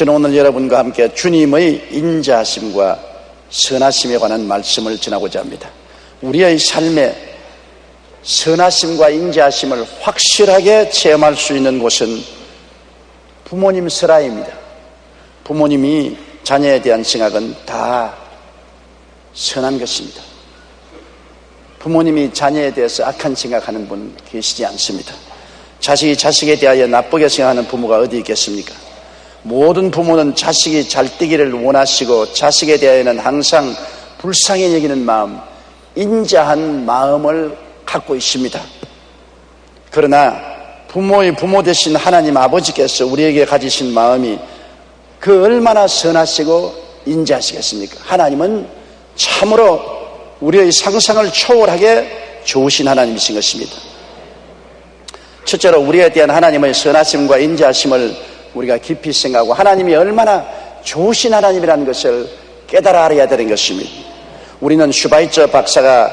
저는 오늘 여러분과 함께 주님의 인자하심과 선하심에 관한 말씀을 전하고자 합니다. 우리의 삶에 선하심과 인자하심을 확실하게 체험할 수 있는 곳은 부모님 설화입니다. 부모님이 자녀에 대한 생각은 다 선한 것입니다. 부모님이 자녀에 대해서 악한 생각하는 분 계시지 않습니다. 자식이 자식에 대하여 나쁘게 생각하는 부모가 어디 있겠습니까? 모든 부모는 자식이 잘 되기를 원하시고 자식에 대하여는 항상 불쌍히 여기는 마음, 인자한 마음을 갖고 있습니다. 그러나 부모의 부모 되신 하나님 아버지께서 우리에게 가지신 마음이 그 얼마나 선하시고 인자하시겠습니까? 하나님은 참으로 우리의 상상을 초월하게 좋으신 하나님이신 것입니다. 첫째로 우리에 대한 하나님의 선하심과 인자하심을 우리가 깊이 생각하고 하나님이 얼마나 좋으신 하나님이라는 것을 깨달아 알아야 되는 것입니다. 우리는 슈바이처 박사가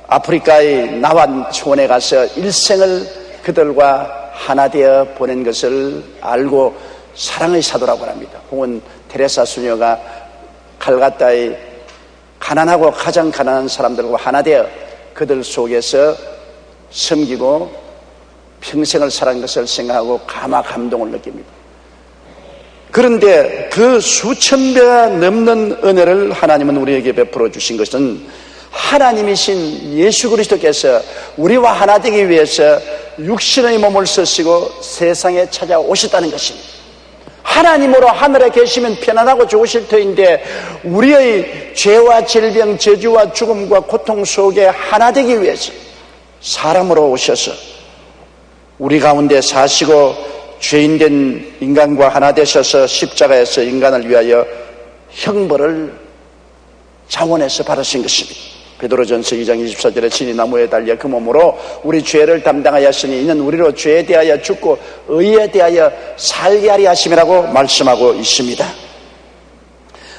아프리카의 나완촌에 가서 일생을 그들과 하나 되어 보낸 것을 알고 사랑의 사도라고 합니다. 혹은 테레사 수녀가 칼가타의 가난하고 가장 가난한 사람들과 하나 되어 그들 속에서 섬기고 평생을 살아간 것을 생각하고 가마 감동을 느낍니다. 그런데 그 수천 배가 넘는 은혜를 하나님은 우리에게 베풀어 주신 것은 하나님이신 예수 그리스도께서 우리와 하나 되기 위해서 육신의 몸을 쓰시고 세상에 찾아오셨다는 것입니다. 하나님으로 하늘에 계시면 편안하고 좋으실 터인데 우리의 죄와 질병, 저주와 죽음과 고통 속에 하나 되기 위해서 사람으로 오셔서 우리 가운데 사시고 죄인된 인간과 하나 되셔서 십자가에서 인간을 위하여 형벌을 자원해서 받으신 것입니다. 베드로전서 2장 24절에 친히 나무에 달려 그 몸으로 우리 죄를 담당하였으니 이는 우리로 죄에 대하여 죽고 의에 대하여 살게 하리 하심이라고 말씀하고 있습니다.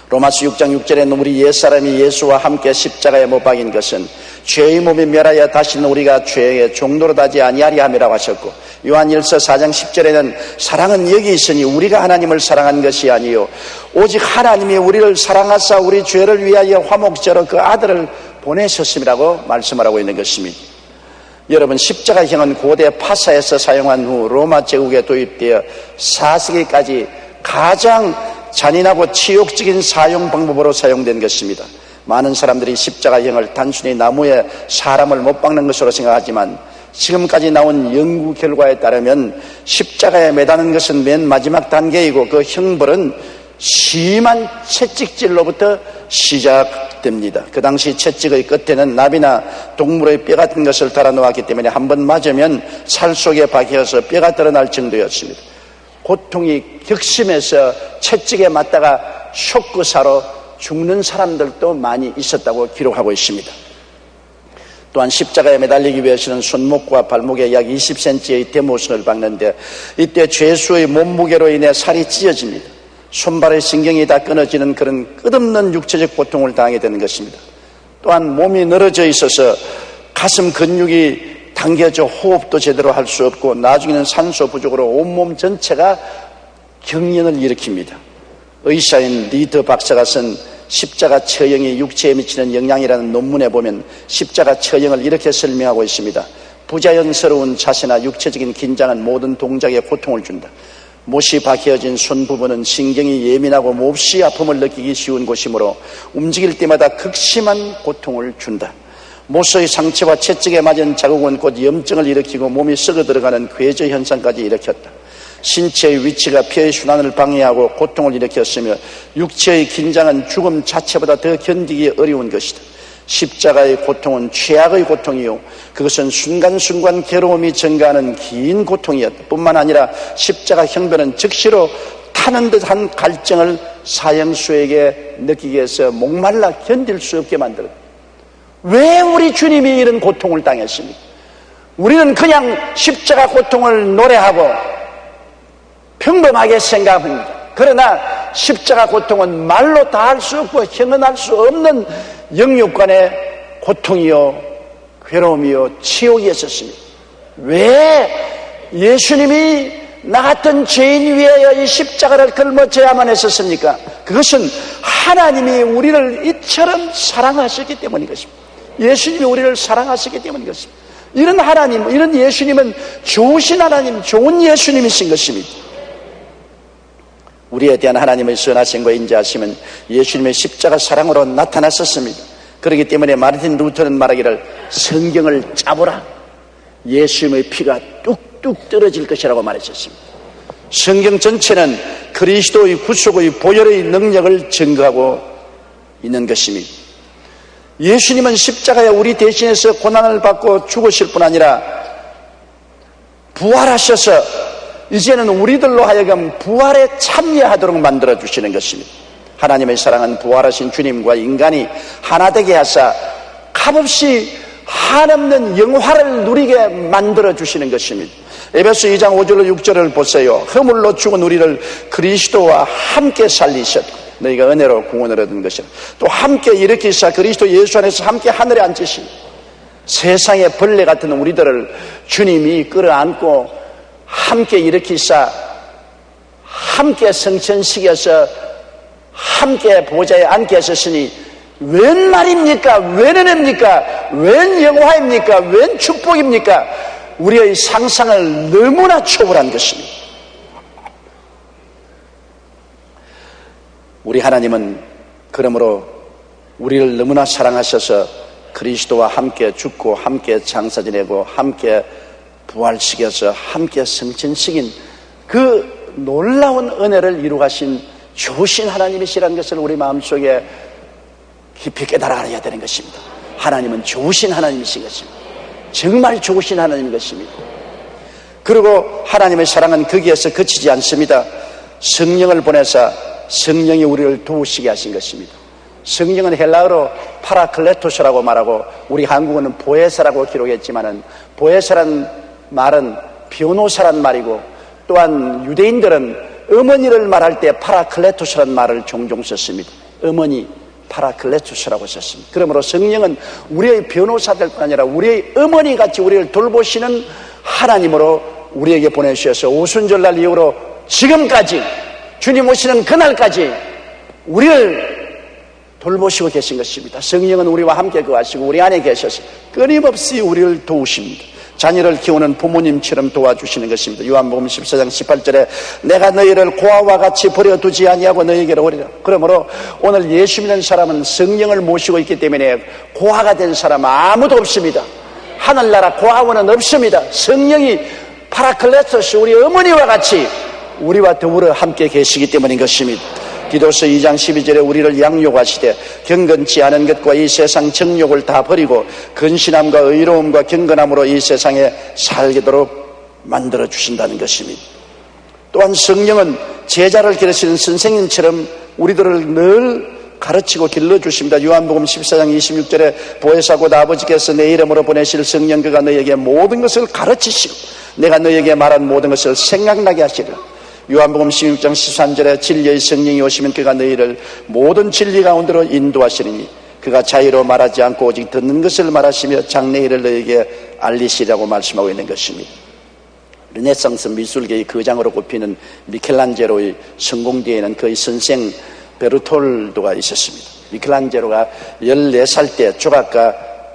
로마서 6장 6절에는 우리 옛사람이 예수와 함께 십자가에 못 박인 것은 죄의 몸이 멸하여 다시는 우리가 죄의 종노릇 하지 아니하리 함이라고 하셨고, 요한일서 4장 10절에는 사랑은 여기 있으니 우리가 하나님을 사랑한 것이 아니요 오직 하나님이 우리를 사랑하사 우리 죄를 위하여 화목제로 그 아들을 보내셨음이라고 말씀하고 있는 것입니다. 여러분, 십자가형은 고대 파사에서 사용한 후 로마 제국에 도입되어 4세기까지 가장 잔인하고 치욕적인 사용 방법으로 사용된 것입니다. 많은 사람들이 십자가형을 단순히 나무에 사람을 못 박는 것으로 생각하지만 지금까지 나온 연구 결과에 따르면 십자가에 매다는 것은 맨 마지막 단계이고 그 형벌은 심한 채찍질로부터 시작됩니다. 그 당시 채찍의 끝에는 나비나 동물의 뼈 같은 것을 달아놓았기 때문에 한번 맞으면 살 속에 박혀서 뼈가 드러날 정도였습니다. 고통이 격심해서 채찍에 맞다가 쇼크사로 죽는 사람들도 많이 있었다고 기록하고 있습니다. 또한 십자가에 매달리기 위해서는 손목과 발목에 약 20cm의 대모선을 박는데 이때 죄수의 몸무게로 인해 살이 찢어집니다. 손발의 신경이 다 끊어지는 그런 끝없는 육체적 고통을 당하게 되는 것입니다. 또한 몸이 늘어져 있어서 가슴 근육이 당겨져 호흡도 제대로 할 수 없고 나중에는 산소 부족으로 온몸 전체가 경련을 일으킵니다. 의사인 리더 박사가 쓴 십자가 처형이 육체에 미치는 영향이라는 논문에 보면 십자가 처형을 이렇게 설명하고 있습니다. 부자연스러운 자세나 육체적인 긴장은 모든 동작에 고통을 준다. 못이 박혀진 손 부분은 신경이 예민하고 몹시 아픔을 느끼기 쉬운 곳이므로 움직일 때마다 극심한 고통을 준다. 못의 상처와 채찍에 맞은 자국은 곧 염증을 일으키고 몸이 썩어 들어가는 괴저 현상까지 일으켰다. 신체의 위치가 폐의 순환을 방해하고 고통을 일으켰으며 육체의 긴장은 죽음 자체보다 더 견디기 어려운 것이다. 십자가의 고통은 최악의 고통이요 그것은 순간순간 괴로움이 증가하는 긴 고통이었다. 뿐만 아니라 십자가 형벌은 즉시로 타는 듯한 갈증을 사형수에게 느끼게 해서 목말라 견딜 수 없게 만들었다. 왜 우리 주님이 이런 고통을 당했습니까? 우리는 그냥 십자가 고통을 노래하고 평범하게 생각합니다. 그러나 십자가 고통은 말로 다 할 수 없고 형언할 수 없는 영육간의 고통이요 괴로움이요 치욕이었습니다. 왜 예수님이 나 같은 죄인 위하여 이 십자가를 걸머져야만 했었습니까? 그것은 하나님이 우리를 이처럼 사랑하셨기 때문인 것입니다. 예수님이 우리를 사랑하셨기 때문인 것입니다. 이런 하나님, 이런 예수님은 좋으신 하나님, 좋은 예수님이신 것입니다. 우리에 대한 하나님의 선하심과 인자하심은 예수님의 십자가 사랑으로 나타났었습니다. 그렇기 때문에 마르틴 루터는 말하기를 성경을 짜보라. 예수님의 피가 뚝뚝 떨어질 것이라고 말했었습니다. 성경 전체는 그리스도의 구속의 보혈의 능력을 증거하고 있는 것입니다. 예수님은 십자가에 우리 대신해서 고난을 받고 죽으실 뿐 아니라 부활하셔서 이제는 우리들로 하여금 부활에 참여하도록 만들어주시는 것입니다. 하나님의 사랑은 부활하신 주님과 인간이 하나 되게 하사 값없이 한없는 영화를 누리게 만들어주시는 것입니다. 에베소 2장 5절로 6절을 보세요. 허물로 죽은 우리를 그리스도와 함께 살리셨고 너희가 은혜로 구원을 얻은 것이라. 또 함께 일으키사 그리스도 예수 안에서 함께 하늘에 앉으시고 세상의 벌레 같은 우리들을 주님이 끌어안고 함께 일으키사 함께 성천시켜서 함께 보좌에 앉게 하셨으니 웬 말입니까? 웬 은혜입니까? 웬 영화입니까? 웬 축복입니까? 우리의 상상을 너무나 초월한 것입니다. 우리 하나님은 그러므로 우리를 너무나 사랑하셔서 그리스도와 함께 죽고 함께 장사 지내고 함께 부활시켜서 함께 성천시킨 그 놀라운 은혜를 이루가신 좋으신 하나님이시라는 것을 우리 마음속에 깊이 깨달아야 되는 것입니다. 하나님은 좋으신 하나님이신 것입니다. 정말 좋으신 하나님인 것입니다. 그리고 하나님의 사랑은 거기에서 그치지 않습니다. 성령을 보내사 성령이 우리를 도우시게 하신 것입니다. 성령은 헬라어로 파라클레토스라고 말하고 우리 한국어는 보혜사라고 기록했지만은 보혜사란 말은 변호사란 말이고 또한 유대인들은 어머니를 말할 때 파라클레토스란 말을 종종 썼습니다. 어머니 파라클레토스라고 썼습니다. 그러므로 성령은 우리의 변호사될 뿐 아니라 우리의 어머니같이 우리를 돌보시는 하나님으로 우리에게 보내주셔서 오순절날 이후로 지금까지 주님 오시는 그날까지 우리를 돌보시고 계신 것입니다. 성령은 우리와 함께 거하시고 우리 안에 계셔서 끊임없이 우리를 도우십니다. 자녀를 키우는 부모님처럼 도와주시는 것입니다. 요한복음 14장 18절에 내가 너희를 고아와 같이 버려두지 아니하고 너희에게로 오리라. 그러므로 오늘 예수 믿는 사람은 성령을 모시고 있기 때문에 고아가 된 사람 아무도 없습니다. 하늘나라 고아원은 없습니다. 성령이 파라클레토스 우리 어머니와 같이 우리와 더불어 함께 계시기 때문인 것입니다. 디도서 2장 12절에 우리를 양육하시되 경건치 않은 것과 이 세상 정욕을 다 버리고 근신함과 의로움과 경건함으로 이 세상에 살게도록 만들어 주신다는 것입니다. 또한 성령은 제자를 기르시는 선생님처럼 우리들을 늘 가르치고 길러주십니다. 요한복음 14장 26절에 보혜사 곧 아버지께서 내 이름으로 보내실 성령 그가 너희에게 모든 것을 가르치시고 내가 너희에게 말한 모든 것을 생각나게 하시리라. 요한복음 16장 13절에 진리의 성령이 오시면 그가 너희를 모든 진리 가운데로 인도하시리니 그가 자유로 말하지 않고 오직 듣는 것을 말하시며 장래일을 너희에게 알리시라고 말씀하고 있는 것입니다. 르네상스 미술계의 거장으로 꼽히는 미켈란젤로의 성공뒤에는 그의 선생 베르톨도가 있었습니다. 미켈란젤로가 14살 때 조각가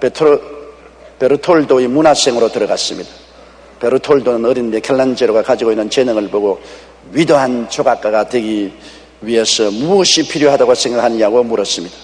베르톨도의 문화생으로 들어갔습니다. 베르톨도는 어린 미켈란젤로가 가지고 있는 재능을 보고 위대한 조각가가 되기 위해서 무엇이 필요하다고 생각하느냐고 물었습니다.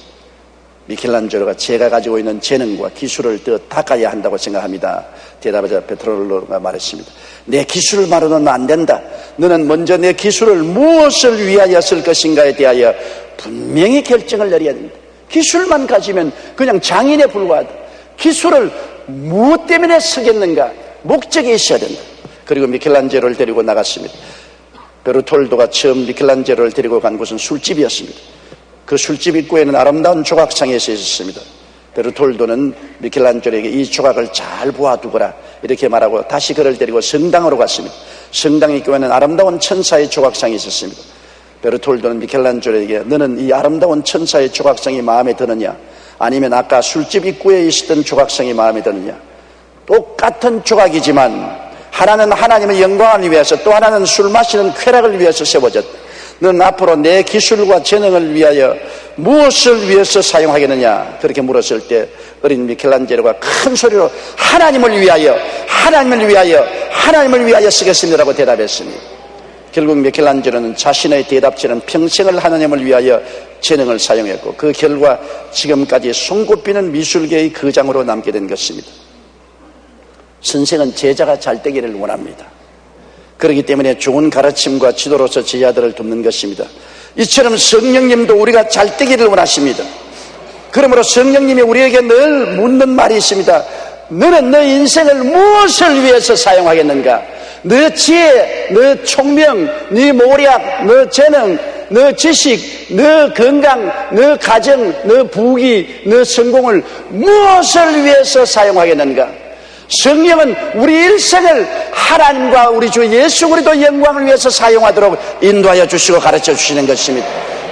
미켈란젤로가 제가 가지고 있는 재능과 기술을 더 닦아야 한다고 생각합니다. 대답하자 베르톨도가 말했습니다. 내 기술만으로는 안 된다. 너는 먼저 내 기술을 무엇을 위하여 쓸 것인가에 대하여 분명히 결정을 내려야 된다. 기술만 가지면 그냥 장인에 불과하다. 기술을 무엇 때문에 쓰겠는가? 목적이 있어야 된다. 그리고 미켈란젤로를 데리고 나갔습니다. 베르톨도가 처음 미켈란젤로를 데리고 간 곳은 술집이었습니다. 그 술집 입구에는 아름다운 조각상이 있었습니다. 베르톨도는 미켈란젤로에게 이 조각을 잘 보아두거라 이렇게 말하고 다시 그를 데리고 성당으로 갔습니다. 성당 입구에는 아름다운 천사의 조각상이 있었습니다. 베르톨도는 미켈란젤로에게 너는 이 아름다운 천사의 조각상이 마음에 드느냐 아니면 아까 술집 입구에 있었던 조각상이 마음에 드느냐. 똑같은 조각이지만 하나는 하나님의 영광을 위해서, 또 하나는 술 마시는 쾌락을 위해서 세워졌다. 너는 앞으로 내 기술과 재능을 위하여 무엇을 위해서 사용하겠느냐? 그렇게 물었을 때 어린 미켈란젤로가 큰 소리로 하나님을 위하여, 하나님을 위하여, 하나님을 위하여 쓰겠습니다라고 대답했습니다. 결국 미켈란젤로는 자신의 대답처럼 평생을 하나님을 위하여 재능을 사용했고, 그 결과 지금까지 손꼽히는 미술계의 거장으로 남게 된 것입니다. 선생은 제자가 잘 되기를 원합니다. 그렇기 때문에 좋은 가르침과 지도로서 제자들을 돕는 것입니다. 이처럼 성령님도 우리가 잘 되기를 원하십니다. 그러므로 성령님이 우리에게 늘 묻는 말이 있습니다. 너는 너 인생을 무엇을 위해서 사용하겠는가? 너 지혜, 너 총명, 네 모략, 너 재능, 너 지식, 너 건강, 너 가정, 너 부귀, 너 성공을 무엇을 위해서 사용하겠는가? 성령은 우리 일생을 하나님과 우리 주 예수 그리스도 영광을 위해서 사용하도록 인도하여 주시고 가르쳐 주시는 것입니다.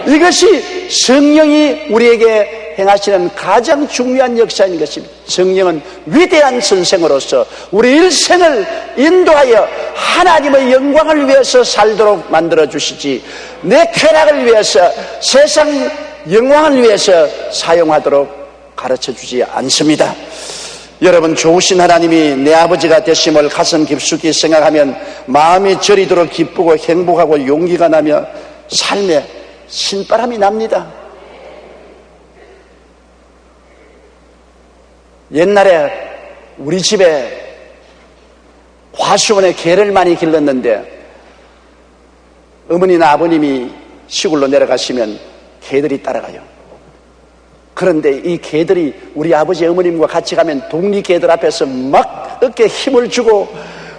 이것이 성령이 우리에게 행하시는 가장 중요한 역사인 것입니다. 성령은 위대한 선생으로서 우리 일생을 인도하여 하나님의 영광을 위해서 살도록 만들어 주시지, 내 쾌락을 위해서, 세상 영광을 위해서 사용하도록 가르쳐 주지 않습니다. 여러분, 좋으신 하나님이 내 아버지가 되심을 가슴 깊숙이 생각하면 마음이 저리도록 기쁘고 행복하고 용기가 나며 삶에 신바람이 납니다. 옛날에 우리 집에 화수원에 개를 많이 길렀는데 어머니나 아버님이 시골로 내려가시면 개들이 따라가요. 그런데 이 개들이 우리 아버지 어머님과 같이 가면 독립개들 앞에서 막 어깨에 힘을 주고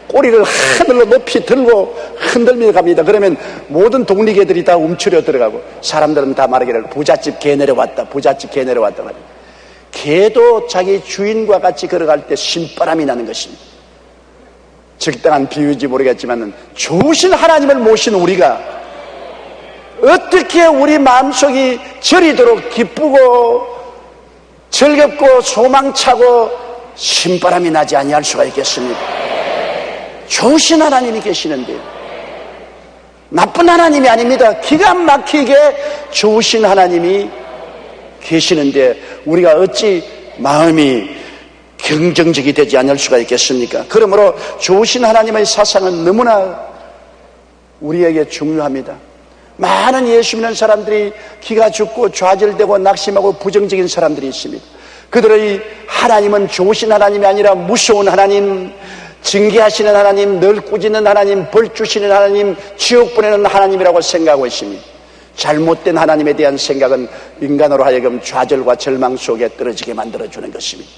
꼬리를 하늘로 높이 들고 흔들며 갑니다. 그러면 모든 독립개들이 다 움츠려 들어가고 사람들은 다 말하기를 부잣집 개 내려왔다, 부잣집 개 내려왔다 말이에요. 개도 자기 주인과 같이 걸어갈 때 신바람이 나는 것입니다. 적당한 비유인지 모르겠지만 좋으신 하나님을 모신 우리가 어떻게 우리 마음속이 저리도록 기쁘고 즐겁고 소망차고 신바람이 나지 아니할 수가 있겠습니까? 좋으신 하나님이 계시는데요. 나쁜 하나님이 아닙니다. 기가 막히게 좋으신 하나님이 계시는데 우리가 어찌 마음이 긍정적이 되지 않을 수가 있겠습니까? 그러므로 좋으신 하나님의 사상은 너무나 우리에게 중요합니다. 많은 예수 믿는 사람들이 기가 죽고 좌절되고 낙심하고 부정적인 사람들이 있습니다. 그들의 하나님은 좋으신 하나님이 아니라 무서운 하나님, 징계하시는 하나님, 늘 꾸짖는 하나님, 벌 주시는 하나님, 지옥 보내는 하나님이라고 생각하고 있습니다. 잘못된 하나님에 대한 생각은 인간으로 하여금 좌절과 절망 속에 떨어지게 만들어주는 것입니다.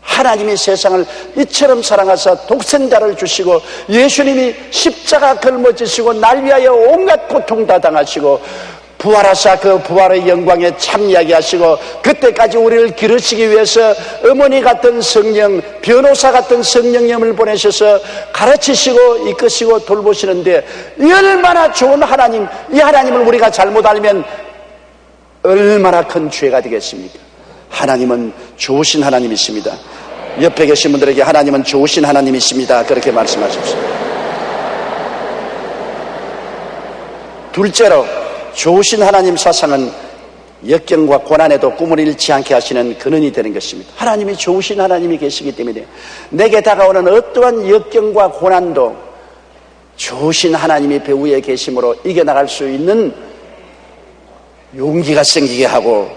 하나님이 세상을 이처럼 사랑하사 독생자를 주시고 예수님이 십자가 걸머지시고 날 위하여 온갖 고통 다 당하시고 부활하사 그 부활의 영광에 참여하게 하시고 그때까지 우리를 기르시기 위해서 어머니 같은 성령, 변호사 같은 성령님을 보내셔서 가르치시고 이끄시고 돌보시는데 이 얼마나 좋은 하나님, 이 하나님을 우리가 잘못 알면 얼마나 큰 죄가 되겠습니까? 하나님은 좋으신 하나님이십니다. 옆에 계신 분들에게 하나님은 좋으신 하나님이십니다. 그렇게 말씀하십시오. 둘째로 좋으신 하나님 사상은 역경과 고난에도 꿈을 잃지 않게 하시는 근원이 되는 것입니다. 하나님이 좋으신 하나님이 계시기 때문에 내게 다가오는 어떠한 역경과 고난도 좋으신 하나님이 배후에 계심으로 이겨나갈 수 있는 용기가 생기게 하고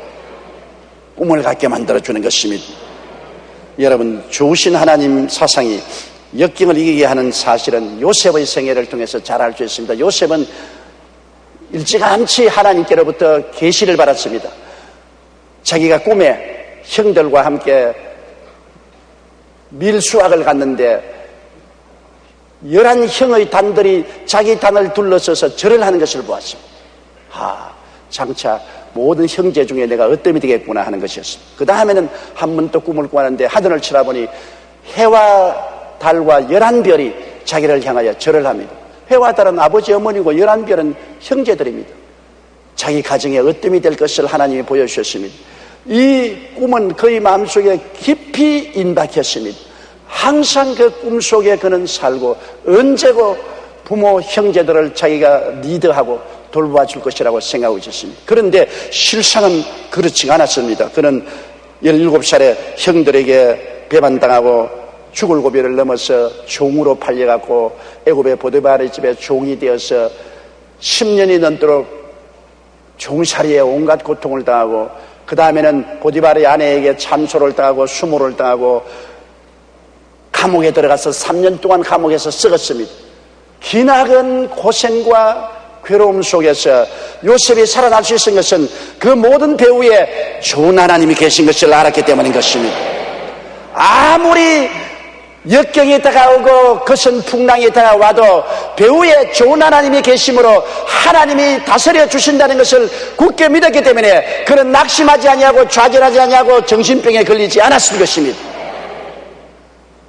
꿈을 갖게 만들어주는 것입니다. 여러분, 좋으신 하나님 사상이 역경을 이기게 하는 사실은 요셉의 생애를 통해서 잘 알 수 있습니다. 요셉은 일찌감치 하나님께로부터 계시를 받았습니다. 자기가 꿈에 형들과 함께 밀수학을 갔는데 11형의 단들이 자기 단을 둘러서서 절을 하는 것을 보았습니다. 장차 모든 형제 중에 내가 어떤 이 되겠구나 하는 것이었습니다. 그 다음에는 한 번 또 꿈을 꾸었는데 하늘을 쳐다보니 해와 달과 11별이 자기를 향하여 절을 합니다. 해와 달은 아버지 어머니고 11별은 형제들입니다. 자기 가정에 어떤 이 될 것을 하나님이 보여주셨습니다. 이 꿈은 그의 마음속에 깊이 인박했습니다. 항상 그 꿈속에 그는 살고 언제고 부모 형제들을 자기가 리드하고 돌봐 줄 것이라고 생각하고 있었습니다. 그런데 실상은 그렇지가 않았습니다. 그는 17살에 형들에게 배반당하고 죽을 고비를 넘어서 종으로 팔려갖고 애굽의 보디바르의 집에 종이 되어서 10년이 넘도록 종살이에 온갖 고통을 당하고, 그 다음에는 보디바르의 아내에게 참소를 당하고 수모를 당하고 감옥에 들어가서 3년 동안 감옥에서 썩었습니다. 기나긴 고생과 괴로움 속에서 요셉이 살아날 수 있는 것은 그 모든 배후에 좋은 하나님이 계신 것을 알았기 때문인 것입니다. 아무리 역경이 다가오고 거센 풍랑이 다가와도 배후에 좋은 하나님이 계심으로 하나님이 다스려 주신다는 것을 굳게 믿었기 때문에 그는 낙심하지 아니하고 좌절하지 아니하고 정신병에 걸리지 않았을 것입니다.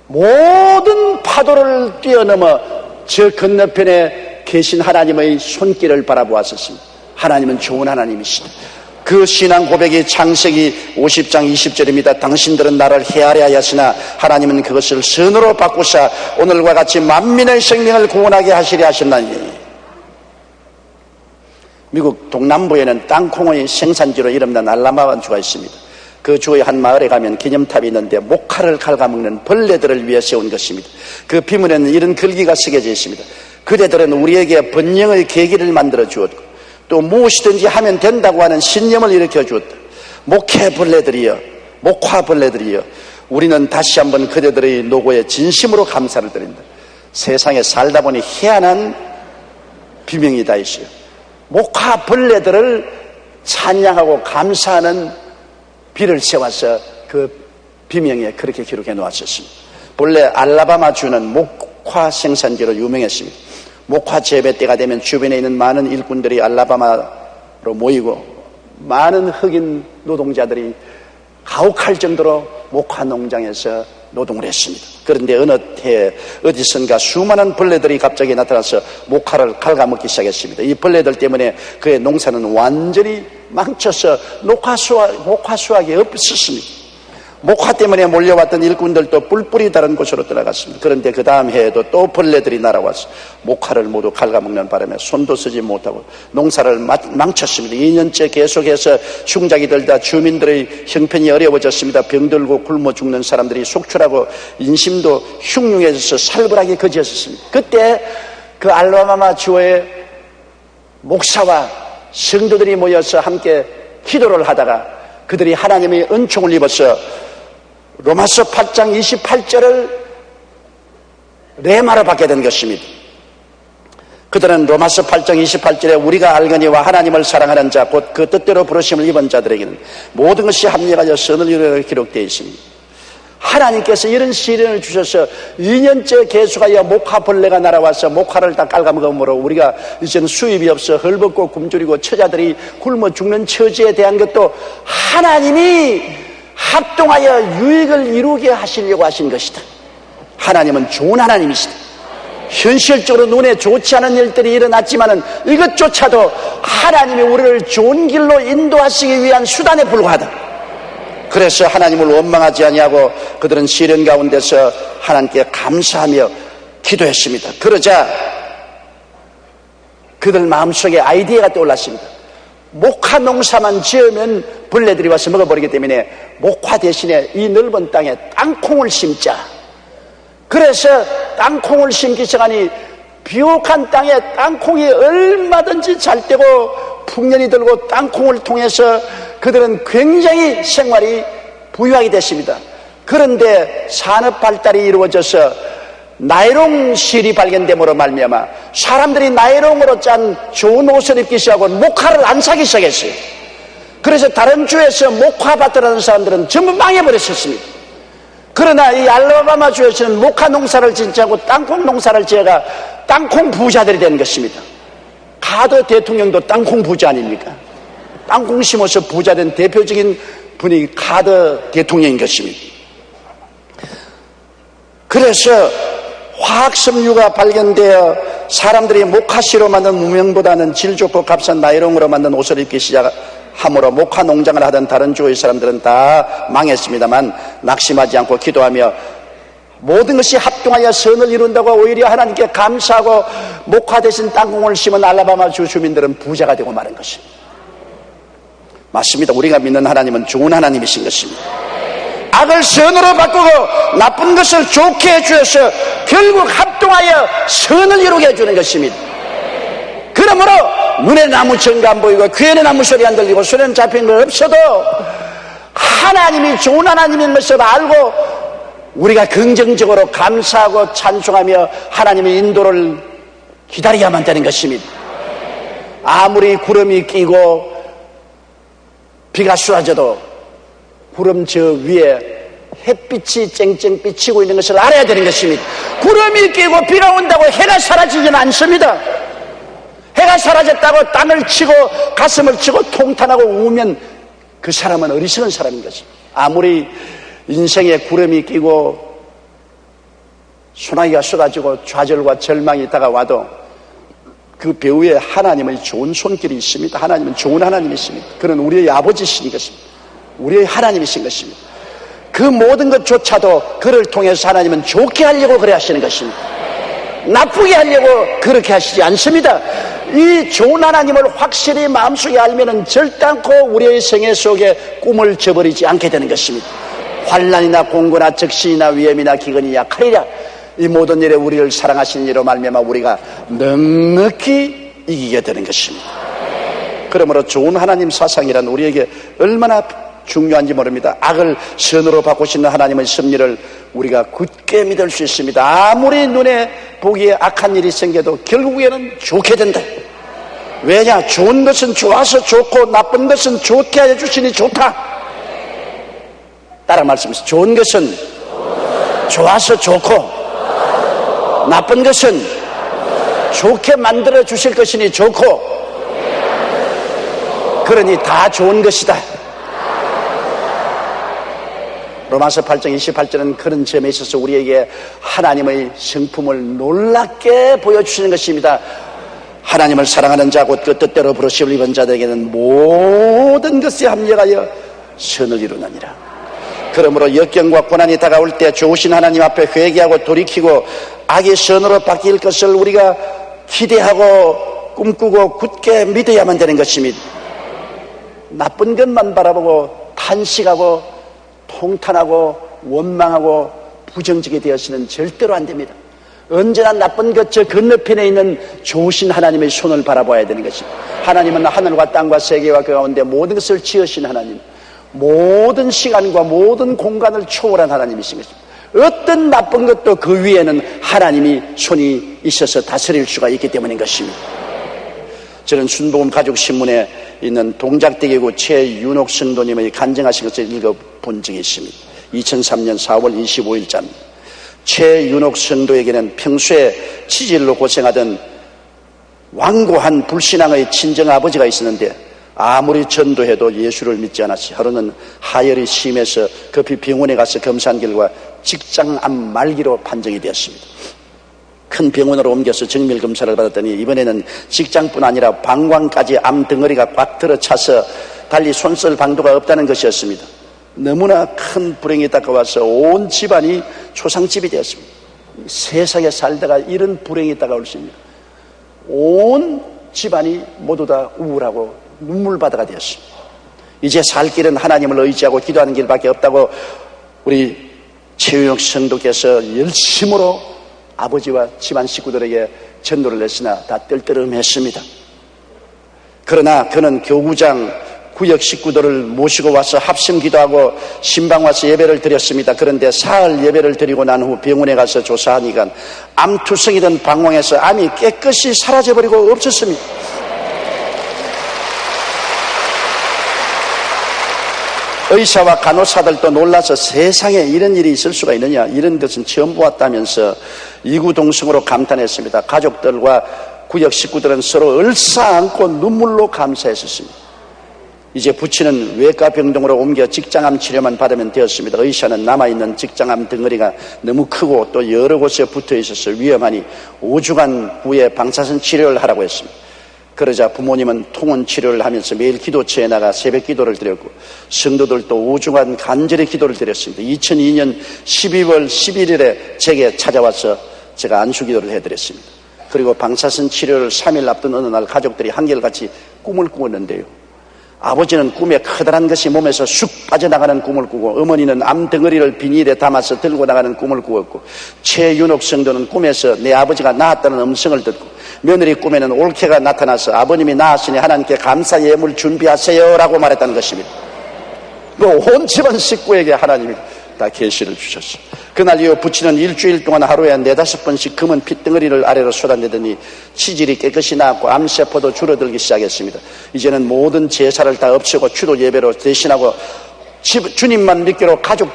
모든 파도를 뛰어넘어 저 건너편에 계신 하나님의 손길을 바라보았었습니다. 하나님은 좋은 하나님이시다. 그 신앙 고백이 창세기 50장 20절입니다. 당신들은 나를 헤아려 하였으나 하나님은 그것을 선으로 바꾸사 오늘과 같이 만민의 생명을 구원하게 하시려 하셨나니. 미국 동남부에는 땅콩의 생산지로 이름난 알라바마 주가 있습니다. 그 주의 한 마을에 가면 기념탑이 있는데 목화를 갉아먹는 벌레들을 위해 세운 것입니다. 그 비문에는 이런 글귀가 새겨져 있습니다. 그대들은 우리에게 번영의 계기를 만들어 주었고 또 무엇이든지 하면 된다고 하는 신념을 일으켜 주었다. 목회벌레들이여, 목화벌레들이여, 우리는 다시 한번 그대들의 노고에 진심으로 감사를 드린다. 세상에 살다 보니 희한한 비명이 다 있어요. 목화벌레들을 찬양하고 감사하는 비를 세워서 그 비명에 그렇게 기록해 놓았었습니다. 본래 알라바마 주는 목화 생산지로 유명했습니다. 목화 재배 때가 되면 주변에 있는 많은 일꾼들이 알라바마로 모이고 많은 흑인 노동자들이 가혹할 정도로 목화 농장에서 노동을 했습니다. 그런데 어느 해 어디선가 수많은 벌레들이 갑자기 나타나서 목화를 갉아먹기 시작했습니다. 이 벌레들 때문에 그의 농사는 완전히 망쳐서 목화 수확이 없었습니다. 목화 때문에 몰려왔던 일꾼들도 뿔뿔이 다른 곳으로 들어갔습니다. 그런데 그 다음 해에도 또 벌레들이 날아와서 목화를 모두 갉아먹는 바람에 손도 쓰지 못하고 농사를 망쳤습니다. 2년째 계속해서 충작이 들다 주민들의 형편이 어려워졌습니다. 병들고 굶어 죽는 사람들이 속출하고 인심도 흉흉해져서 살벌하게 거지었습니다. 그때 그 알라바마 주의 목사와 성도들이 모여서 함께 기도를 하다가 그들이 하나님의 은총을 입어서 로마서 8장 28절을 레마로 받게 된 것입니다. 그들은 로마서 8장 28절에 우리가 알거니와 하나님을 사랑하는 자 곧 그 뜻대로 부르심을 입은 자들에게는 모든 것이 합력하여 선을 이루려 기록되어 있습니다. 하나님께서 이런 시련을 주셔서 2년째 계속하여 목화벌레가 날아와서 목화를 다 갉아먹음으로 우리가 이제는 수입이 없어 헐벗고 굶주리고 처자들이 굶어 죽는 처지에 대한 것도 하나님이 합동하여 유익을 이루게 하시려고 하신 것이다. 하나님은 좋은 하나님이시다. 현실적으로 눈에 좋지 않은 일들이 일어났지만은 이것조차도 하나님이 우리를 좋은 길로 인도하시기 위한 수단에 불과하다. 그래서 하나님을 원망하지 아니하고 그들은 시련 가운데서 하나님께 감사하며 기도했습니다. 그러자 그들 마음속에 아이디어가 떠올랐습니다. 목화 농사만 지으면 벌레들이 와서 먹어버리기 때문에 목화 대신에 이 넓은 땅에 땅콩을 심자. 그래서 땅콩을 심기 시작하니 비옥한 땅에 땅콩이 얼마든지 잘 되고 풍년이 들고 땅콩을 통해서 그들은 굉장히 생활이 부유하게 됐습니다. 그런데 산업 발달이 이루어져서 나이롱 실이 발견됨으로 말미암아 사람들이 나이롱으로 짠 좋은 옷을 입기 시작하고 목화를 안 사기 시작했어요. 그래서 다른 주에서 목화밭을 하는 사람들은 전부 망해버렸었습니다. 그러나 이 알라바마 주에서는 목화 농사를 짓지 않고 땅콩 농사를 지어가 땅콩 부자들이 된 것입니다. 카드 대통령도 땅콩 부자 아닙니까? 땅콩 심어서 부자된 대표적인 분이 카드 대통령인 것입니다. 그래서 화학섬유가 발견되어 사람들이 목화씨로 만든 무명보다는 질 좋고 값싼 나이롱으로 만든 옷을 입기 시작함으로 목화 농장을 하던 다른 주의 사람들은 다 망했습니다만 낙심하지 않고 기도하며 모든 것이 합동하여 선을 이룬다고 오히려 하나님께 감사하고 목화 대신 땅콩을 심은 알라바마 주 주민들은 부자가 되고 마는 것입니다. 맞습니다. 우리가 믿는 하나님은 좋은 하나님이신 것입니다. 악을 선으로 바꾸고 나쁜 것을 좋게 해주셔서 결국 합동하여 선을 이루게 해주는 것입니다. 그러므로 눈에 나무 정가 안 보이고 귀에는 나무 소리 안 들리고 손에는 잡힌 거 없어도 하나님이 좋은 하나님인 것을 알고 우리가 긍정적으로 감사하고 찬송하며 하나님의 인도를 기다려야만 되는 것입니다. 아무리 구름이 끼고 비가 쏟아져도 구름 저 위에 햇빛이 쨍쨍 비치고 있는 것을 알아야 되는 것입니다. 구름이 끼고 비가 온다고 해가 사라지지는 않습니다. 해가 사라졌다고 땅을 치고 가슴을 치고 통탄하고 우면 그 사람은 어리석은 사람인 것입니다. 아무리 인생에 구름이 끼고 소나기가 쏟아지고 좌절과 절망이 다가와도 그 배후에 하나님의 좋은 손길이 있습니다. 하나님은 좋은 하나님이십니다. 그는 우리의 아버지이신 것입니다. 우리의 하나님이신 것입니다. 그 모든 것조차도 그를 통해서 하나님은 좋게 하려고 그래 하시는 것입니다. 나쁘게 하려고 그렇게 하시지 않습니다. 이 좋은 하나님을 확실히 마음속에 알면은 절대 않고 우리의 생애 속에 꿈을 저버리지 않게 되는 것입니다. 환난이나 공고나 적신이나 위험이나 기근이 약하리라. 이 모든 일에 우리를 사랑하시는 이로 말미암아 우리가 넉넉히 이기게 되는 것입니다. 그러므로 좋은 하나님 사상이란 우리에게 얼마나 중요한지 모릅니다. 악을 선으로 바꾸시는 하나님의 섭리를 우리가 굳게 믿을 수 있습니다. 아무리 눈에 보기에 악한 일이 생겨도 결국에는 좋게 된다. 왜냐? 좋은 것은 좋아서 좋고 나쁜 것은 좋게 하여 주시니 좋다. 따라 말씀하세요. 좋은 것은 좋아서 좋고 나쁜 것은 좋게 만들어 주실 것이니 좋고 그러니 다 좋은 것이다. 로마서 8장 28절은 그런 점에 있어서 우리에게 하나님의 성품을 놀랍게 보여주시는 것입니다. 하나님을 사랑하는 자 곧 그 뜻대로 부르심을 입은 자들에게는 모든 것에 합력하여 선을 이루느니라. 그러므로 역경과 고난이 다가올 때 좋으신 하나님 앞에 회개하고 돌이키고 악의 선으로 바뀔 것을 우리가 기대하고 꿈꾸고 굳게 믿어야만 되는 것입니다. 나쁜 것만 바라보고 탄식하고 통탄하고 원망하고 부정적이 되어서는 절대로 안 됩니다. 언제나 나쁜 것 저 건너편에 있는 좋으신 하나님의 손을 바라봐야 되는 것입니다. 하나님은 하늘과 땅과 세계와 그 가운데 모든 것을 지으신 하나님, 모든 시간과 모든 공간을 초월한 하나님이신 것입니다. 어떤 나쁜 것도 그 위에는 하나님이 손이 있어서 다스릴 수가 있기 때문인 것입니다. 저는 순복음 가족신문에 있는 동작대교구 최윤옥 성도님의 간증하신 것을 읽어본 적이 있습니다. 2003년 4월 25일자입니다. 최윤옥 성도에게는 평소에 치질로 고생하던 완고한 불신앙의 친정아버지가 있었는데 아무리 전도해도 예수를 믿지 않았어요. 하루는 하열이 심해서 급히 병원에 가서 검사한 결과 직장암 말기로 판정이 되었습니다. 큰 병원으로 옮겨서 정밀 검사를 받았더니 이번에는 직장뿐 아니라 방광까지 암 덩어리가 꽉 들어차서 달리 손쓸 방도가 없다는 것이었습니다. 너무나 큰 불행이 다가와서 온 집안이 초상집이 되었습니다. 세상에 살다가 이런 불행이 다가올 수 있습니다. 온 집안이 모두 다 우울하고 눈물바다가 되었습니다. 이제 살 길은 하나님을 의지하고 기도하는 길밖에 없다고 우리 최윤옥 성도께서 열심으로 아버지와 집안 식구들에게 전도를 했으나 다 떨떠름했습니다. 그러나 그는 교구장 구역 식구들을 모시고 와서 합심 기도하고 신방 와서 예배를 드렸습니다. 그런데 사흘 예배를 드리고 난 후 병원에 가서 조사하니까 암투성이던 방광에서 암이 깨끗이 사라져버리고 없었습니다. 의사와 간호사들도 놀라서 세상에 이런 일이 있을 수가 있느냐, 이런 것은 처음 보았다면서 이구동성으로 감탄했습니다. 가족들과 구역 식구들은 서로 얼싸안고 눈물로 감사했었습니다. 이제 부친은 외과 병동으로 옮겨 직장암 치료만 받으면 되었습니다. 의사는 남아있는 직장암 덩어리가 너무 크고 또 여러 곳에 붙어 있어서 위험하니 5주간 후에 방사선 치료를 하라고 했습니다. 그러자 부모님은 통원 치료를 하면서 매일 기도처에 나가 새벽 기도를 드렸고 성도들도 우중한 간절히 기도를 드렸습니다. 2002년 12월 11일에 제게 찾아와서 제가 안수 기도를 해드렸습니다. 그리고 방사선 치료를 3일 앞둔 어느 날 가족들이 한결같이 꿈을 꾸었는데요. 아버지는 꿈에 커다란 것이 몸에서 쑥 빠져나가는 꿈을 꾸고 어머니는 암덩어리를 비닐에 담아서 들고 나가는 꿈을 꾸었고 최윤옥 성도는 꿈에서 내 아버지가 낳았다는 음성을 듣고 며느리 꿈에는 올케가 나타나서 아버님이 낳았으니 하나님께 감사 예물 준비하세요 라고 말했다는 것입니다. 온 집안 식구에게 하나님이 다 계시를 주셨어요. 그날 이후 부친은 일주일 동안 하루에 4-5번씩 검은 핏덩어리를 아래로 쏟아내더니 치질이 깨끗이 나았고 암세포도 줄어들기 시작했습니다. 이제는 모든 제사를 다 없애고 추도 예배로 대신하고 주님만 믿기로 가족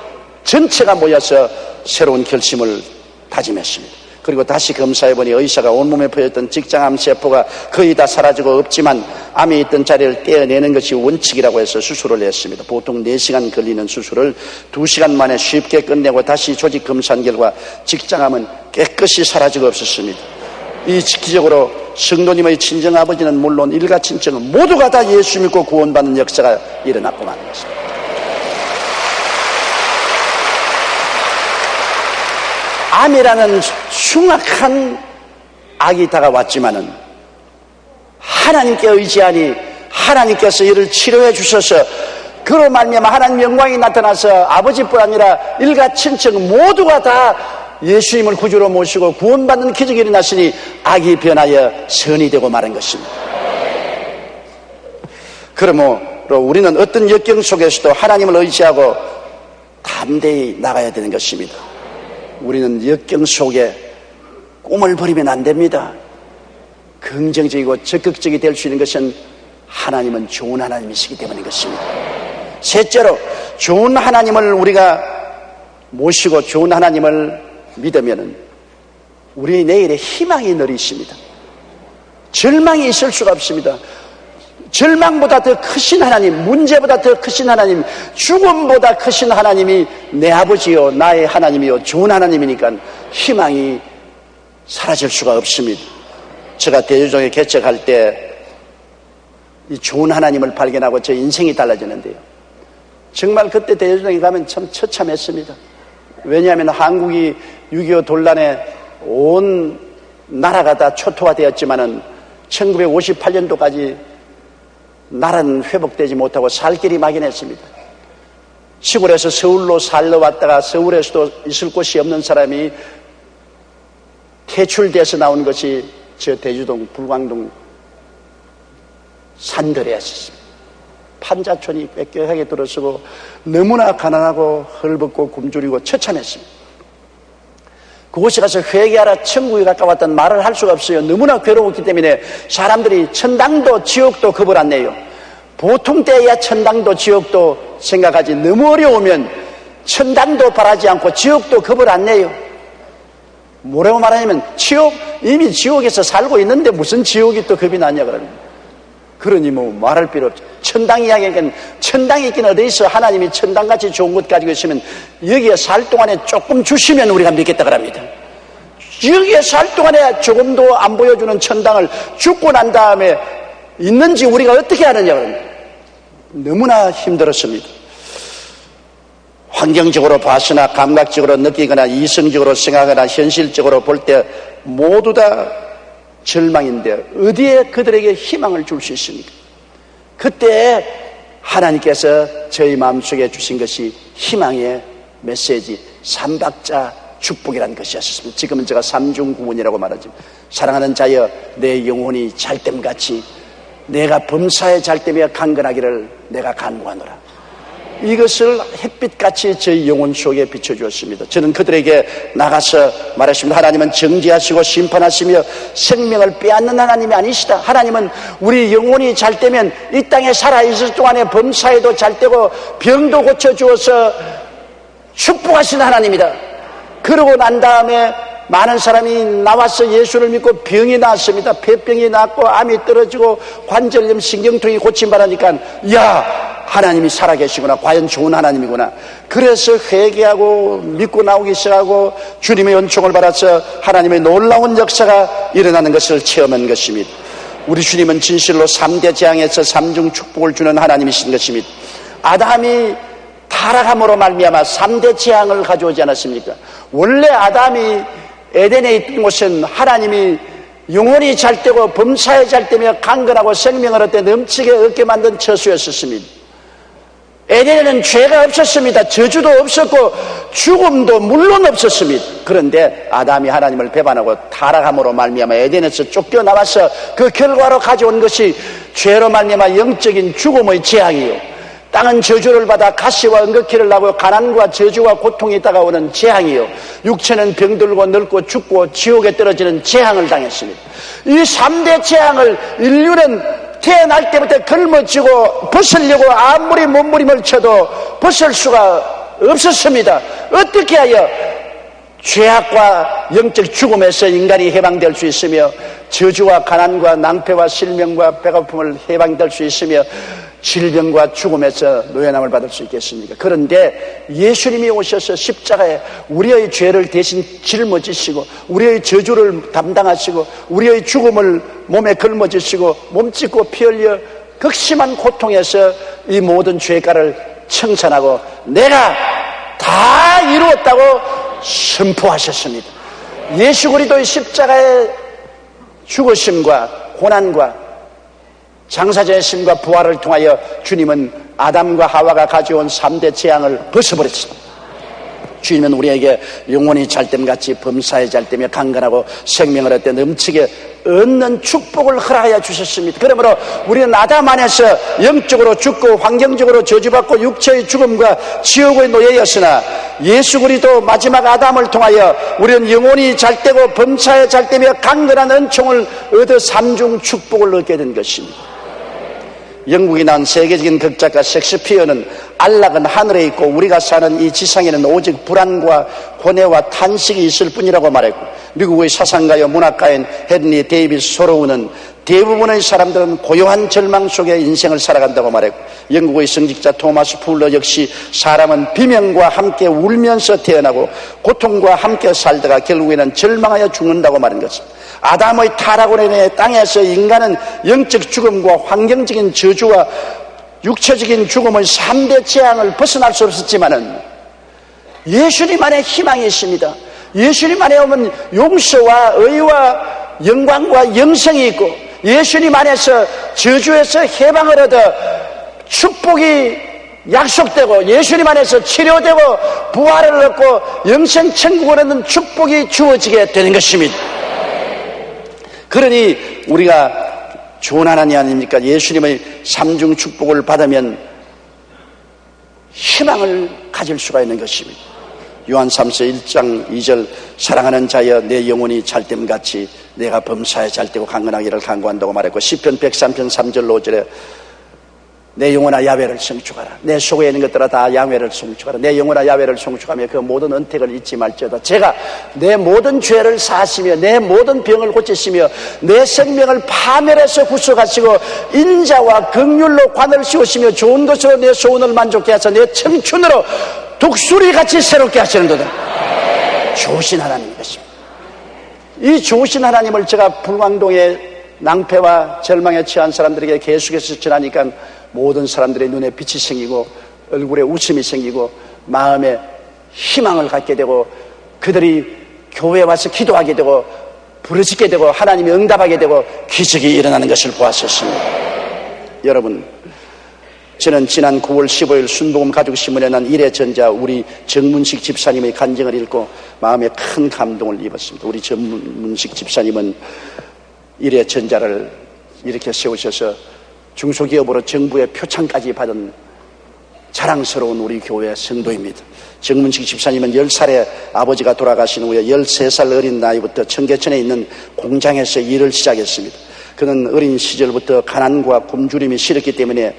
전체가 모여서 새로운 결심을 다짐했습니다. 그리고 다시 검사해보니 의사가 온몸에 퍼졌던 직장암 세포가 거의 다 사라지고 없지만 암이 있던 자리를 떼어내는 것이 원칙이라고 해서 수술을 했습니다. 보통 4시간 걸리는 수술을 2시간 만에 쉽게 끝내고 다시 조직 검사한 결과 직장암은 깨끗이 사라지고 없었습니다. 이 기적으로 성도님의 친정아버지는 물론 일가 친척은 모두가 다 예수 믿고 구원받는 역사가 일어났고 마는 것입니다. 암이라는 흉악한 악이 다가왔지만은 하나님께 의지하니 하나님께서 이를 치료해 주셔서 그로 말미암아 하나님 영광이 나타나서 아버지뿐 아니라 일가 친척 모두가 다 예수님을 구주로 모시고 구원받는 기적이 일어났으니 악이 변하여 선이 되고 마는 것입니다. 그러므로 우리는 어떤 역경 속에서도 하나님을 의지하고 담대히 나가야 되는 것입니다. 우리는 역경 속에 꿈을 버리면 안 됩니다. 긍정적이고 적극적이 될 수 있는 것은 하나님은 좋은 하나님이시기 때문인 것입니다. 셋째로 좋은 하나님을 우리가 모시고 좋은 하나님을 믿으면 우리의 내일에 희망이 늘 있습니다. 절망이 있을 수가 없습니다. 절망보다 더 크신 하나님, 문제보다 더 크신 하나님, 죽음보다 크신 하나님이 내 아버지요 나의 하나님이요 좋은 하나님이니까 희망이 사라질 수가 없습니다. 제가 대주종에 개척할 때 이 좋은 하나님을 발견하고 제 인생이 달라지는데요. 정말 그때 대주종에 가면 참 처참했습니다. 왜냐하면 한국이 6.25 돌란에 온 나라가 다 초토화되었지만은 1958년도까지 나라는 회복되지 못하고 살 길이 막연했습니다. 시골에서 서울로 살러 왔다가 서울에서도 있을 곳이 없는 사람이 퇴출돼서 나온 것이 저 대주동 불광동 산들이었습니다. 판자촌이 빽빽하게 들어서고 너무나 가난하고 헐벗고 굶주리고 처참했습니다. 그곳에 가서 회개하라 천국에 가까웠다는 말을 할 수가 없어요. 너무나 괴로웠기 때문에 사람들이 천당도 지옥도 겁을 안 내요. 보통 때야 천당도 지옥도 생각하지 너무 어려우면 천당도 바라지 않고 지옥도 겁을 안 내요. 뭐라고 말하냐면 이미 지옥에서 살고 있는데 무슨 지옥이 또 겁이 나냐 그럽니다. 그러니 뭐 말할 필요 없죠. 천당 이야기니까 천당이 있긴 어디 있어. 하나님이 천당같이 좋은 것 가지고 있으면 여기에 살 동안에 조금 주시면 우리가 믿겠다 그럽니다. 여기에 살 동안에 조금도 안 보여주는 천당을 죽고 난 다음에 있는지 우리가 어떻게 아느냐 그럽니다. 너무나 힘들었습니다. 환경적으로 봐서나 감각적으로 느끼거나 이성적으로 생각하거나 현실적으로 볼 때 모두 다 절망인데 어디에 그들에게 희망을 줄 수 있습니까? 그때 하나님께서 저희 마음속에 주신 것이 희망의 메시지, 삼박자 축복이라는 것이었습니다. 지금은 제가 삼중구원이라고 말하죠. 사랑하는 자여 내 영혼이 잘됨같이 내가 범사에 잘됨에 강건하기를 내가 간구하노라. 이것을 햇빛같이 저희 영혼 속에 비춰주었습니다. 저는 그들에게 나가서 말했습니다. 하나님은 정죄하시고 심판하시며 생명을 빼앗는 하나님이 아니시다. 하나님은 우리 영혼이 잘되면 이 땅에 살아있을 동안에 범사에도 잘되고 병도 고쳐주어서 축복하시는 하나님이다. 그러고 난 다음에 많은 사람이 나와서 예수를 믿고 병이 나았습니다. 폐병이 났고 암이 떨어지고 관절염 신경통이 고침받으니까 하나님이 살아계시구나. 과연 좋은 하나님이구나. 그래서 회개하고 믿고 나오기 시작하고 주님의 은총을 받아서 하나님의 놀라운 역사가 일어나는 것을 체험한 것입니다. 우리 주님은 진실로 3대 재앙에서 3중 축복을 주는 하나님이신 것입니다. 아담이 타락함으로 말미암아 3대 재앙을 가져오지 않았습니까? 원래 아담이 에덴에 있던 곳은 하나님이 영혼이 잘되고 범사에 잘되며 강건하고 생명을 얻되 넘치게 얻게 만든 처소였었습니다. 에덴에는 죄가 없었습니다. 저주도 없었고 죽음도 물론 없었습니다. 그런데 아담이 하나님을 배반하고 타락함으로 말미암아 에덴에서 쫓겨나와서 그 결과로 가져온 것이 죄로 말미암아 영적인 죽음의 재앙이요, 땅은 저주를 받아 가시와 응급기를 나고 가난과 저주와 고통이 다가오는 재앙이요, 육체는 병들고 늙고 죽고 지옥에 떨어지는 재앙을 당했습니다. 이 3대 재앙을 인류는 태어날 때부터 걸머쥐고 벗으려고 아무리 몸부림을 쳐도 벗을 수가 없었습니다. 어떻게 하여 죄악과 영적 죽음에서 인간이 해방될 수 있으며 저주와 가난과 낭패와 실명과 배고픔을 해방될 수 있으며 질병과 죽음에서 노예남을 받을 수 있겠습니까? 그런데 예수님이 오셔서 십자가에 우리의 죄를 대신 짊어지시고 우리의 저주를 담당하시고 우리의 죽음을 몸에 걸머지시고 몸짓고 피 흘려 극심한 고통에서 이 모든 죄가를 청산하고 내가 다 이루었다고 선포하셨습니다. 예수 그리스도의 십자가의 죽으심과 고난과 장사자의 심과 부활을 통하여 주님은 아담과 하와가 가져온 3대 재앙을 벗어버렸습니다. 주님은 우리에게 영혼이 잘됨같이 범사에 잘되며 강건하고 생명을 얻되 넘치게 얻는 축복을 허락하여 주셨습니다. 그러므로 우리는 아담 안에서 영적으로 죽고 환경적으로 저주받고 육체의 죽음과 지옥의 노예였으나 예수 그리스도 마지막 아담을 통하여 우리는 영혼이 잘되고 범사에 잘되며 강건한 은총을 얻어 3중 축복을 얻게 된 것입니다. 영국이 낳은 세계적인 극작가 셰익스피어는 안락은 하늘에 있고 우리가 사는 이 지상에는 오직 불안과 고뇌와 탄식이 있을 뿐이라고 말했고, 미국의 사상가요 문학가인 헨리 데이비스 소로우는 대부분의 사람들은 고요한 절망 속에 인생을 살아간다고 말했고, 영국의 성직자 토마스 풀러 역시 사람은 비명과 함께 울면서 태어나고 고통과 함께 살다가 결국에는 절망하여 죽는다고 말한 것입니다. 아담의 타락으로 인해 땅에서 인간은 영적 죽음과 환경적인 저주와 육체적인 죽음의 3대 재앙을 벗어날 수 없었지만은 예수님 안에 희망이 있습니다. 예수님 안에 오면 용서와 의와 영광과 영생이 있고 예수님 안에서 저주에서 해방을 얻어 축복이 약속되고 예수님 안에서 치료되고 부활을 얻고 영생 천국을 얻는 축복이 주어지게 되는 것입니다. 그러니 우리가 좋은 하나님 아닙니까? 예수님의 3중 축복을 받으면 희망을 가질 수가 있는 것입니다. 요한 3서 1장 2절 사랑하는 자여 내 영혼이 잘됨같이 내가 범사에 잘되고 강건하기를 간구한다고 말했고, 시편 103편 3절 5절에 내 영혼아 야훼를 송축하라. 내 속에 있는 것들아 다 야훼를 송축하라. 내 영혼아 야훼를 송축하며 그 모든 은택을 잊지 말지어다. 제가 내 모든 죄를 사하시며 내 모든 병을 고치시며 내 생명을 파멸해서 구속하시고 인자와 긍휼로 관을 씌우시며 좋은 것으로 내 소원을 만족케 하사 내 청춘으로 독수리같이 새롭게 하시는도다. 좋으신 하나님 것입니다. 이 좋으신 하나님을 제가 불광동의 낭패와 절망에 처한 사람들에게 계속해서 전하니까 모든 사람들의 눈에 빛이 생기고 얼굴에 웃음이 생기고 마음에 희망을 갖게 되고 그들이 교회에 와서 기도하게 되고 부르짖게 되고 하나님이 응답하게 되고 기적이 일어나는 것을 보았었습니다. 여러분, 저는 지난 9월 15일 순복음 가족신문에 난 일의 전자 우리 정문식 집사님의 간증을 읽고 마음에 큰 감동을 입었습니다. 우리 정문식 집사님은 일의 전자를 이렇게 세우셔서 중소기업으로 정부의 표창까지 받은 자랑스러운 우리 교회 성도입니다. 정문식 집사님은 10살에 아버지가 돌아가신 후에 13살 어린 나이부터 청계천에 있는 공장에서 일을 시작했습니다. 그는 어린 시절부터 가난과 굶주림이 싫었기 때문에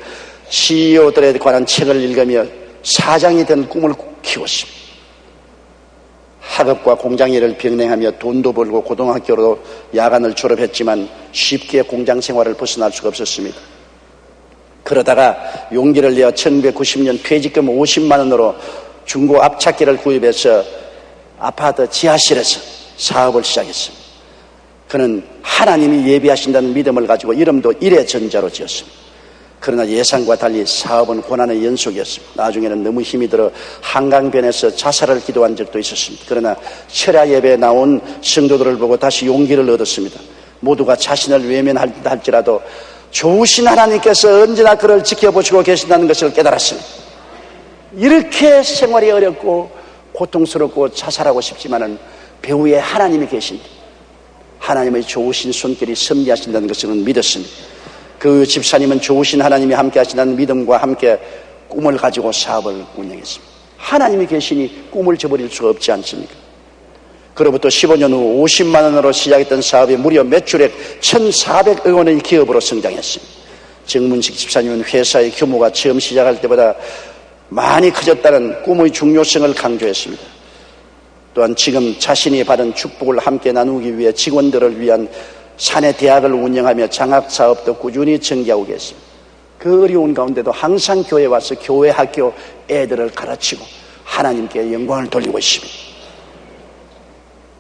CEO들에 관한 책을 읽으며 사장이 된 꿈을 키웠습니다. 학업과 공장 일을 병행하며 돈도 벌고 고등학교로 야간을 졸업했지만 쉽게 공장 생활을 벗어날 수가 없었습니다. 그러다가 용기를 내어 1990년 퇴직금 50만 원으로 중고 앞차기를 구입해서 아파트 지하실에서 사업을 시작했습니다. 그는 하나님이 예비하신다는 믿음을 가지고 이름도 일의 전자로 지었습니다. 그러나 예상과 달리 사업은 고난의 연속이었습니다. 나중에는 너무 힘이 들어 한강변에서 자살을 기도한 적도 있었습니다. 그러나 철야 예배에 나온 성도들을 보고 다시 용기를 얻었습니다. 모두가 자신을 외면할지라도 좋으신 하나님께서 언제나 그를 지켜보시고 계신다는 것을 깨달았습니다. 이렇게 생활이 어렵고 고통스럽고 자살하고 싶지만은 배후에 하나님이 계신다. 하나님의 좋으신 손길이 섭리하신다는 것을 믿었습니다. 그 집사님은 좋으신 하나님이 함께 하신다는 믿음과 함께 꿈을 가지고 사업을 운영했습니다. 하나님이 계시니 꿈을 저버릴 수가 없지 않습니까? 그로부터 15년 후 50만 원으로 시작했던 사업이 무려 매출액 1,400억 원의 기업으로 성장했습니다. 정문식 집사님은 회사의 규모가 처음 시작할 때보다 많이 커졌다는 꿈의 중요성을 강조했습니다. 또한 지금 자신이 받은 축복을 함께 나누기 위해 직원들을 위한 사내 대학을 운영하며 장학사업도 꾸준히 전개하고 계십니다. 그 어려운 가운데도 항상 교회에 와서 교회 학교 애들을 가르치고 하나님께 영광을 돌리고 있습니다.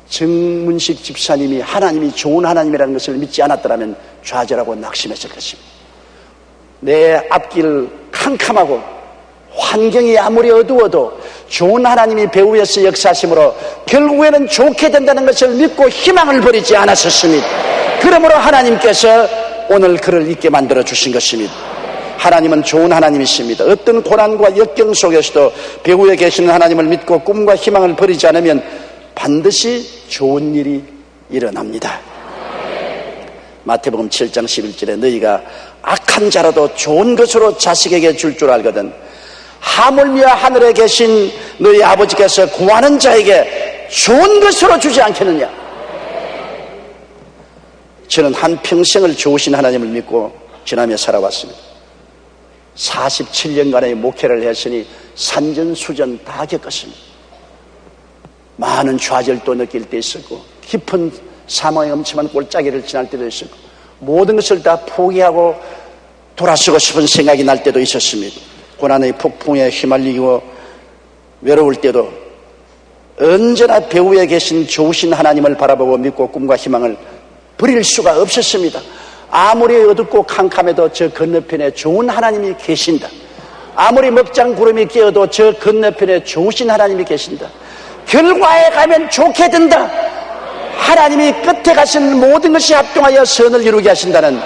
정문식 집사님이 하나님이 좋은 하나님이라는 것을 믿지 않았더라면 좌절하고 낙심했을 것입니다. 내 앞길 캄캄하고 환경이 아무리 어두워도 좋은 하나님이 배후에서 역사하심으로 결국에는 좋게 된다는 것을 믿고 희망을 버리지 않았었습니다. 그러므로 하나님께서 오늘 그를 있게 만들어 주신 것입니다. 하나님은 좋은 하나님이십니다. 어떤 고난과 역경 속에서도 배후에 계시는 하나님을 믿고 꿈과 희망을 버리지 않으면 반드시 좋은 일이 일어납니다. 마태복음 7장 11절에 너희가 악한 자라도 좋은 것으로 자식에게 줄 줄 알거든 하물며 하늘에 계신 너희 아버지께서 구하는 자에게 좋은 것으로 주지 않겠느냐. 저는 한평생을 좋으신 하나님을 믿고 지나며 살아왔습니다. 47년간의 목회를 했으니 산전수전 다 겪었습니다. 많은 좌절도 느낄 때 있었고 깊은 사망의 엄침한 골짜기를 지날 때도 있었고 모든 것을 다 포기하고 돌아서고 싶은 생각이 날 때도 있었습니다. 고난의 폭풍에 휘말리고 외로울 때도 언제나 배후에 계신 좋으신 하나님을 바라보고 믿고 꿈과 희망을 버릴 수가 없었습니다. 아무리 어둡고 캄캄해도 저 건너편에 좋은 하나님이 계신다. 아무리 먹장 구름이 끼어도 저 건너편에 좋으신 하나님이 계신다. 결과에 가면 좋게 된다. 하나님이 끝에 가신 모든 것이 합동하여 선을 이루게 하신다는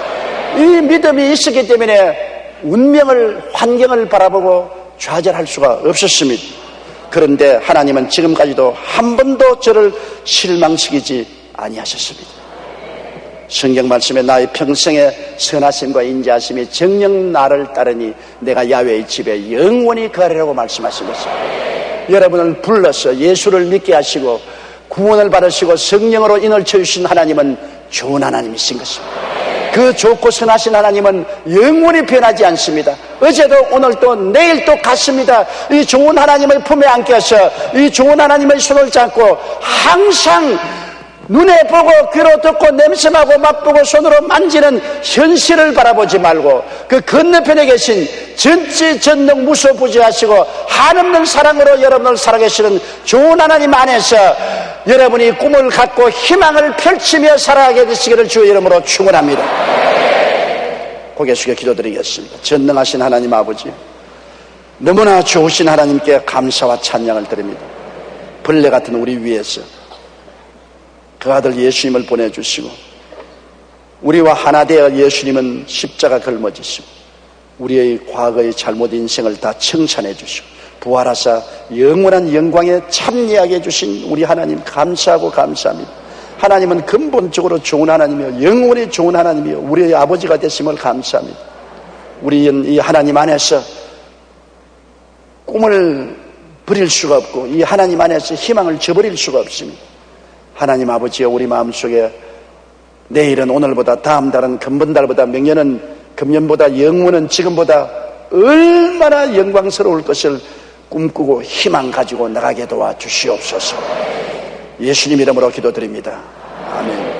이 믿음이 있었기 때문에 운명을, 환경을 바라보고 좌절할 수가 없었습니다. 그런데 하나님은 지금까지도 한 번도 저를 실망시키지 아니하셨습니다. 성경 말씀에 나의 평생의 선하심과 인자하심이 정녕 나를 따르니 내가 야훼의 집에 영원히 거하리라고 말씀하신 것입니다. 여러분을 불러서 예수를 믿게 하시고 구원을 받으시고 성령으로 인을 쳐주신 하나님은 좋은 하나님이신 것입니다. 그 좋고 선하신 하나님은 영원히 변하지 않습니다. 어제도 오늘도 내일도 같습니다. 이 좋은 하나님의 품에 안겨서 이 좋은 하나님의 손을 잡고 항상 눈에 보고 귀로 듣고 냄새나고 맛보고 손으로 만지는 현실을 바라보지 말고 그 건너편에 계신 전지전능 무소부지하시고 한없는 사랑으로 여러분을 살아계시는 좋은 하나님 안에서 여러분이 꿈을 갖고 희망을 펼치며 살아가게 되시기를 주의 이름으로 축원합니다. 고개 숙여 기도드리겠습니다. 전능하신 하나님 아버지, 너무나 좋으신 하나님께 감사와 찬양을 드립니다. 벌레 같은 우리 위에서 그 아들 예수님을 보내주시고 우리와 하나 되어 예수님은 십자가 걸머지시고 우리의 과거의 잘못 인생을 다 청산해 주시고 부활하사 영원한 영광에 참여하게 해주신 우리 하나님 감사하고 감사합니다. 하나님은 근본적으로 좋은 하나님이요 영원히 좋은 하나님이요 우리의 아버지가 되심을 감사합니다. 우리는 이 하나님 안에서 꿈을 버릴 수가 없고 이 하나님 안에서 희망을 저버릴 수가 없습니다. 하나님 아버지여, 우리 마음속에 내일은 오늘보다, 다음 달은 금번달보다, 명년은 금년보다, 영원은 지금보다 얼마나 영광스러울 것을 꿈꾸고 희망 가지고 나가게 도와주시옵소서. 예수님 이름으로 기도드립니다.